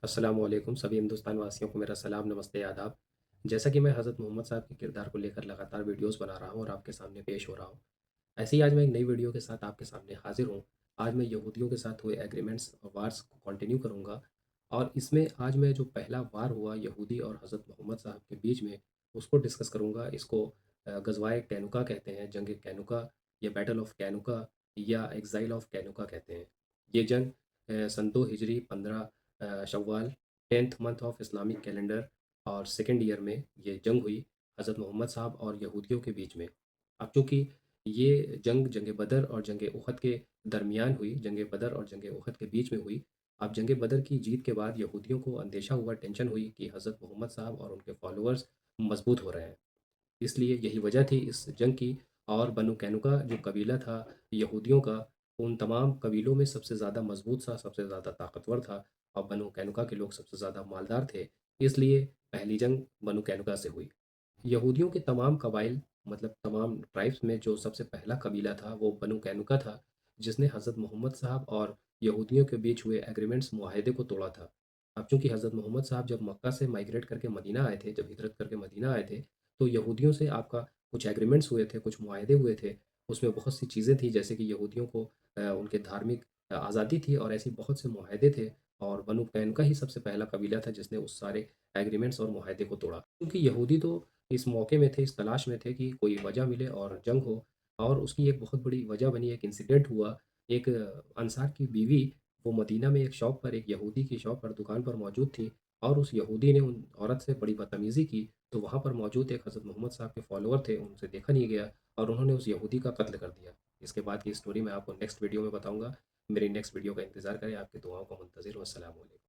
अस्सलामुअलैकुम सभी हिंदुस्तान वासियों को मेरा सलाम, नमस्ते, आदाब। जैसा कि मैं हज़रत मोहम्मद साहब के किरदार को लेकर लगातार वीडियोज़ बना रहा हूँ और आपके सामने पेश हो रहा हूँ। ऐसे ही आज मैं एक नई वीडियो के साथ आपके सामने हाज़िर हूँ। आज मैं यहूदियों के साथ हुए एग्रीमेंट्स और वार्स को कंटिन्यू करूँगा और इसमें आज मैं जो पहला वार हुआ यहूदी और हज़रत मोहम्मद साहब के बीच में, उसको डिस्कस करूँगा। इसको गज़वाए कैनुका कहते हैं, जंग कैनुका या बैटल ऑफ कैनुका या एक्साइल ऑफ कैनुका कहते हैं। ये जंग सन 2 हिजरी 15 शव्वाल 10th month of Islamic calendar और सेकेंड ईयर में ये जंग हुई हज़रत मोहम्मद साहब और यहूदियों के बीच में। अब चूँकि ये जंग बदर और जंग उहद के दरमियान हुई, जंग बदर और जंग उहद के बीच में हुई। अब जंग बदर की जीत के बाद यहूदियों को अंदेशा हुआ, टेंशन हुई कि हज़रत मोहम्मद साहब और उनके फॉलोअर्स मजबूत हो रहे हैं। इसलिए यही वजह थी इस जंग की। और बनु कैनुका जो कबीला था यहूदियों का, उन तमाम कबीलों में सबसे ज़्यादा मजबूत था, सबसे ज़्यादा ताकतवर था और बनु कैनुका के लोग सबसे ज़्यादा मालदार थे। इसलिए पहली जंग बनु कैनुका से हुई। यहूदियों के तमाम कबाइल, मतलब तमाम ट्राइब्स में जो सबसे पहला कबीला था वो बनु कैनुका था, जिसने हज़रत मोहम्मद साहब और यहूदियों के बीच हुए एग्रीमेंट्स मुआहदे को तोड़ा था। अब चूंकि हज़रत मोहम्मद साहब जब मक्का से माइग्रेट करके मदीना आए थे, जब हिजरत करके मदीना आए थे, तो यहूदियों से आपका कुछ एग्रीमेंट्स हुए थे, कुछ मुआहदे हुए थे। उसमें बहुत सी चीज़ें थी, जैसे कि यहूदियों को उनके धार्मिक आज़ादी थी और ऐसी बहुत से मुआहदे थे। और बनु कैनुका ही सबसे पहला कबीला था जिसने उस सारे एग्रीमेंट्स और मुआहदे को तोड़ा, क्योंकि यहूदी तो इस मौके में थे, इस तलाश में थे कि कोई वजह मिले और जंग हो। और उसकी एक बहुत बड़ी वजह बनी, एक इंसिडेंट हुआ। एक अंसार की बीवी, वो मदीना में एक शॉप पर, एक यहूदी की शॉप पर, दुकान पर मौजूद थी और उस यहूदी ने उन औरत से बड़ी बदतमीज़ी की। तो वहाँ पर मौजूद एक हज़रत मोहम्मद साहब के फॉलोअर थे, उनसे देखा नहीं गया और उन्होंने उस यहूदी का कत्ल कर दिया। इसके बाद की स्टोरी मैं आपको नेक्स्ट वीडियो में बताऊँगा। मेरी नेक्स्ट वीडियो का इंतज़ार करें। आपकी दुआओं का मुंतज़िर हूँ। अस्सलाम वालेकुम।